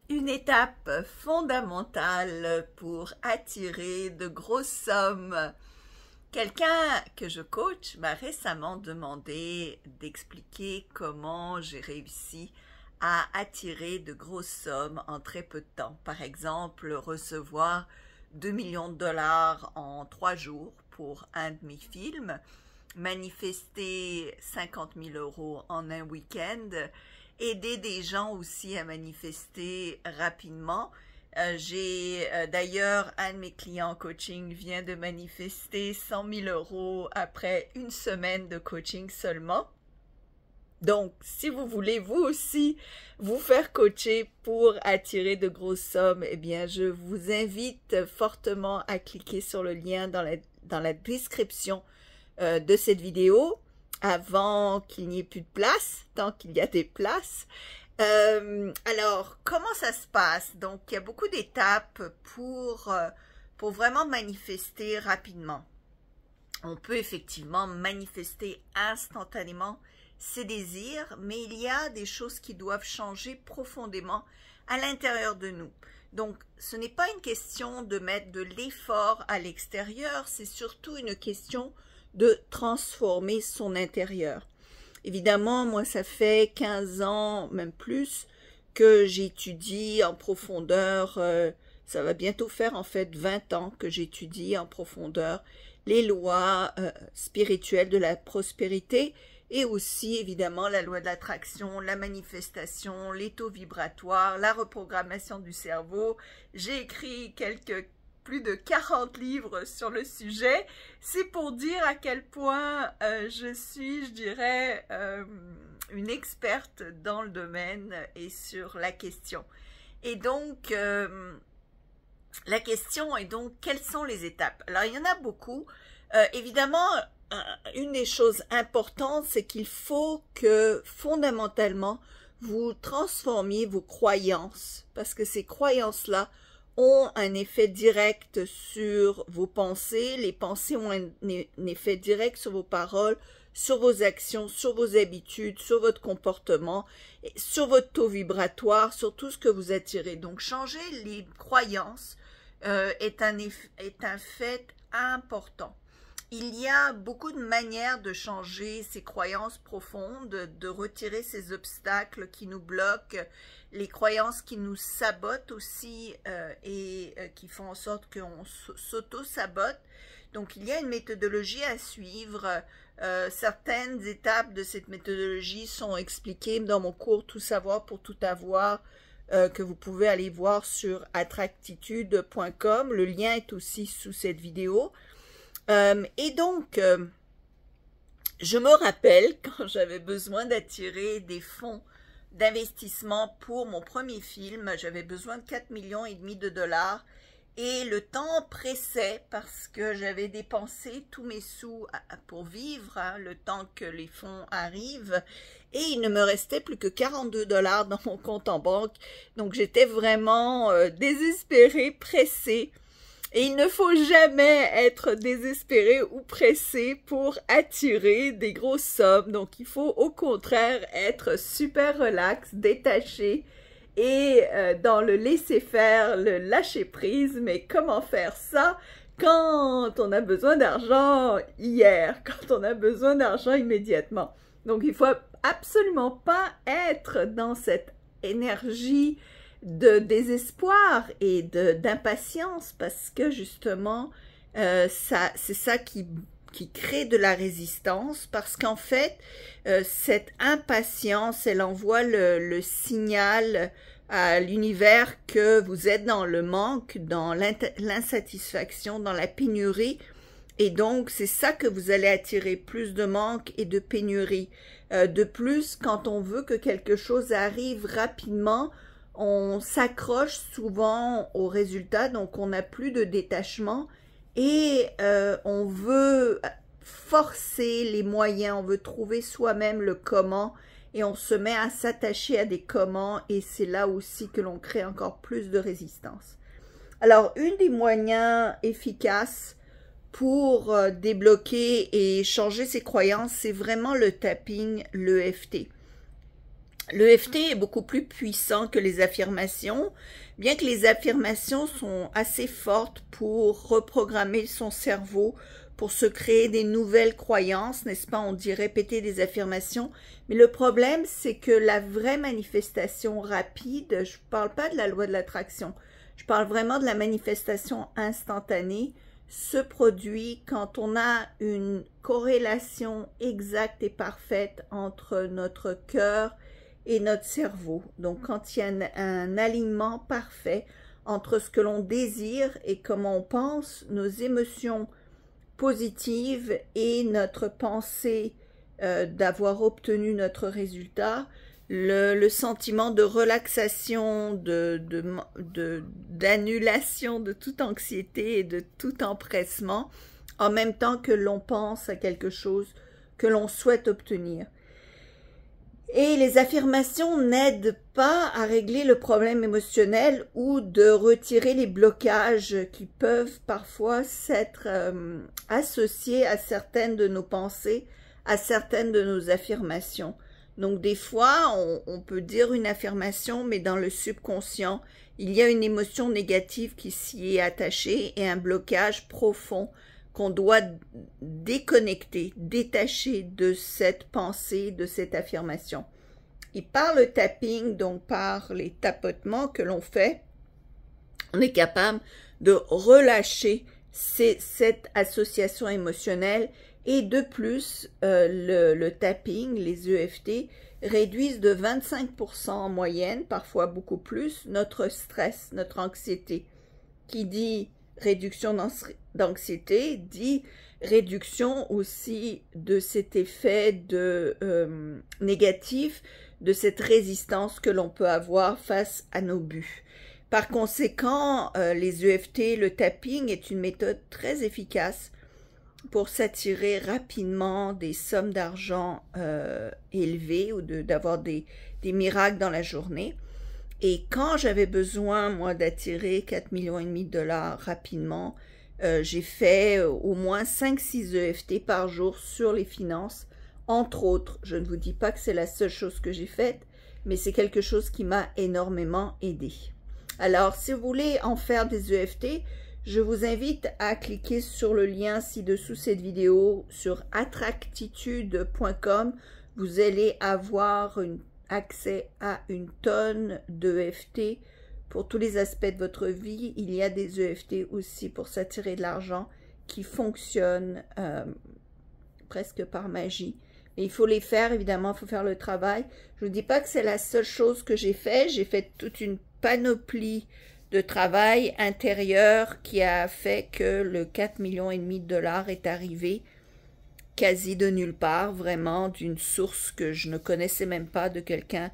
Une étape fondamentale pour attirer de grosses sommes. Quelqu'un que je coach m'a récemment demandé d'expliquer comment j'ai réussi à attirer de grosses sommes en très peu de temps. Par exemple, recevoir 2 millions de dollars en 3 jours pour un de mes films, manifester 50 000 € en un week-end, aider des gens aussi à manifester rapidement. J'ai d'ailleurs un de mes clients en coaching vient de manifester 100 000 € après une semaine de coaching seulement. Donc, si vous voulez vous aussi vous faire coacher pour attirer de grosses sommes, eh bien, je vous invite fortement à cliquer sur le lien dans la description de cette vidéo avant qu'il n'y ait plus de place, tant qu'il y a des places. Alors, comment ça se passe? Donc, il y a beaucoup d'étapes pour vraiment manifester rapidement. On peut effectivement manifester instantanément ses désirs, mais il y a des choses qui doivent changer profondément à l'intérieur de nous. Donc, ce n'est pas une question de mettre de l'effort à l'extérieur, c'est surtout une question de transformer son intérieur. Évidemment, moi, ça fait 15 ans, même plus, que j'étudie en profondeur, ça va bientôt faire en fait 20 ans que j'étudie en profondeur les lois spirituelles de la prospérité et aussi évidemment la loi de l'attraction, la manifestation, les taux vibratoires, la reprogrammation du cerveau. J'ai écrit plus de 40 livres sur le sujet. C'est pour dire à quel point je suis, je dirais, une experte dans le domaine et sur la question. Et donc, la question est donc, quelles sont les étapes? Alors, il y en a beaucoup. Évidemment, une des choses importantes, c'est qu'il faut que, fondamentalement, vous transformiez vos croyances, parce que ces croyances-là ont un effet direct sur vos pensées, les pensées ont un effet direct sur vos paroles, sur vos actions, sur vos habitudes, sur votre comportement, sur votre taux vibratoire, sur tout ce que vous attirez. Donc, changer les croyances est un fait important. Il y a beaucoup de manières de changer ces croyances profondes, de retirer ces obstacles qui nous bloquent, les croyances qui nous sabotent aussi et qui font en sorte qu'on s'auto-sabote. Donc, il y a une méthodologie à suivre. Certaines étapes de cette méthodologie sont expliquées dans mon cours « Tout savoir pour tout avoir » que vous pouvez aller voir sur attractitude.com. Le lien est aussi sous cette vidéo. Et donc, je me rappelle quand j'avais besoin d'attirer des fonds d'investissement pour mon premier film, j'avais besoin de 4,5 millions de dollars et le temps pressait parce que j'avais dépensé tous mes sous pour vivre, hein, le temps que les fonds arrivent, et il ne me restait plus que 42 dollars dans mon compte en banque, donc j'étais vraiment désespérée, pressée. Et il ne faut jamais être désespéré ou pressé pour attirer des grosses sommes. Donc, il faut au contraire être super relax, détaché et dans le laisser-faire, le lâcher-prise. Mais comment faire ça quand on a besoin d'argent hier, quand on a besoin d'argent immédiatement? Donc, il faut absolument pas être dans cette énergie de désespoir et d'impatience parce que justement c'est ça qui crée de la résistance parce qu'en fait cette impatience elle envoie le signal à l'univers que vous êtes dans le manque, dans l'insatisfaction, dans la pénurie et donc c'est ça que vous allez attirer, plus de manque et de pénurie. De plus, quand on veut que quelque chose arrive rapidement, on s'accroche souvent au résultat, donc on n'a plus de détachement et on veut forcer les moyens, on veut trouver soi-même le comment et on se met à s'attacher à des comment et c'est là aussi que l'on crée encore plus de résistance. Alors, une des moyens efficaces pour débloquer et changer ses croyances, c'est vraiment le tapping, l'EFT. L'EFT est beaucoup plus puissant que les affirmations, bien que les affirmations sont assez fortes pour reprogrammer son cerveau, pour se créer des nouvelles croyances, n'est-ce pas? On dit répéter des affirmations, mais le problème, c'est que la vraie manifestation rapide, je ne parle pas de la loi de l'attraction, je parle vraiment de la manifestation instantanée, se produit quand on a une corrélation exacte et parfaite entre notre cœur et notre cerveau. Donc, quand il y a un alignement parfait entre ce que l'on désire et comment on pense, nos émotions positives et notre pensée d'avoir obtenu notre résultat, le sentiment de relaxation, d'annulation de toute anxiété et de tout empressement, en même temps que l'on pense à quelque chose que l'on souhaite obtenir. Et les affirmations n'aident pas à régler le problème émotionnel ou de retirer les blocages qui peuvent parfois s'être associés à certaines de nos pensées, à certaines de nos affirmations. Donc des fois, on peut dire une affirmation, mais dans le subconscient, il y a une émotion négative qui s'y est attachée et un blocage profond qu'on doit déconnecter, détacher de cette pensée, de cette affirmation. Et par le tapping, donc par les tapotements que l'on fait, on est capable de relâcher cette association émotionnelle. Et de plus, le tapping, les EFT, réduisent de 25% en moyenne, parfois beaucoup plus, notre stress, notre anxiété. Qui dit réduction d'anxiété, dit réduction aussi de cet effet négatif, de cette résistance que l'on peut avoir face à nos buts. Par conséquent, les EFT, le tapping est une méthode très efficace pour s'attirer rapidement des sommes d'argent élevées ou d'avoir des miracles dans la journée. Et quand j'avais besoin, moi, d'attirer 4,5 millions de dollars rapidement, j'ai fait au moins 5-6 EFT par jour sur les finances. Entre autres, je ne vous dis pas que c'est la seule chose que j'ai faite, mais c'est quelque chose qui m'a énormément aidé. Alors, si vous voulez en faire des EFT, je vous invite à cliquer sur le lien ci-dessous cette vidéo sur attractitude.com. Vous allez avoir accès à une tonne d'EFT pour tous les aspects de votre vie. Il y a des EFT aussi pour s'attirer de l'argent qui fonctionnent presque par magie. Mais il faut les faire, évidemment, il faut faire le travail. Je ne vous dis pas que c'est la seule chose que j'ai fait. J'ai fait toute une panoplie de travail intérieur qui a fait que le 4,5 millions de dollars est arrivé quasi de nulle part, vraiment d'une source que je ne connaissais même pas, de quelqu'un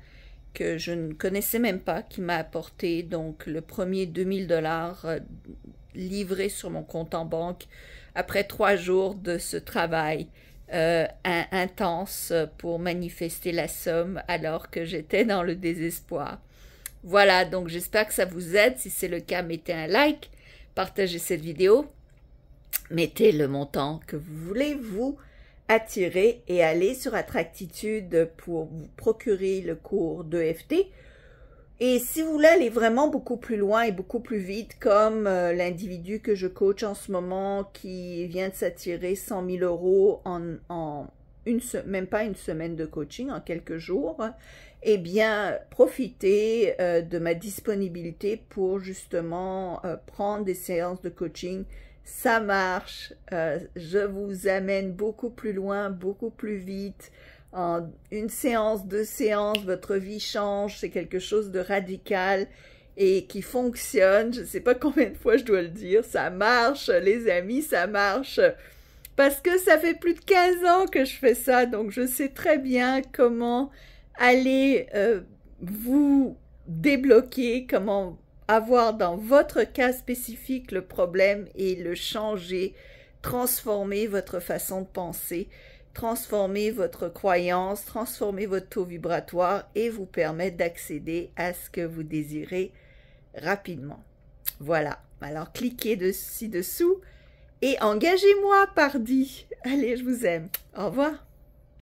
que je ne connaissais même pas, qui m'a apporté donc le premier 2 000 dollars livré sur mon compte en banque après 3 jours de ce travail intense pour manifester la somme alors que j'étais dans le désespoir. Voilà, donc j'espère que ça vous aide. Si c'est le cas, mettez un like, partagez cette vidéo, mettez le montant que vous voulez vous attirer et allez sur Attractitude pour vous procurer le cours d'EFT. Et si vous voulez aller vraiment beaucoup plus loin et beaucoup plus vite, comme l'individu que je coach en ce moment qui vient de s'attirer 100 000 € en même pas une semaine de coaching, en quelques jours, eh bien, profitez de ma disponibilité pour justement prendre des séances de coaching. Ça marche, je vous amène beaucoup plus loin, beaucoup plus vite. En une séance, 2 séances, votre vie change, c'est quelque chose de radical et qui fonctionne. Je ne sais pas combien de fois je dois le dire, ça marche les amis, ça marche. Parce que ça fait plus de 15 ans que je fais ça, donc je sais très bien comment aller vous débloquer, comment avoir dans votre cas spécifique le problème et le changer, transformer votre façon de penser, transformer votre croyance, transformer votre taux vibratoire et vous permettre d'accéder à ce que vous désirez rapidement. Voilà, alors cliquez ci-dessous et engagez-moi, pardi. Allez, je vous aime. Au revoir.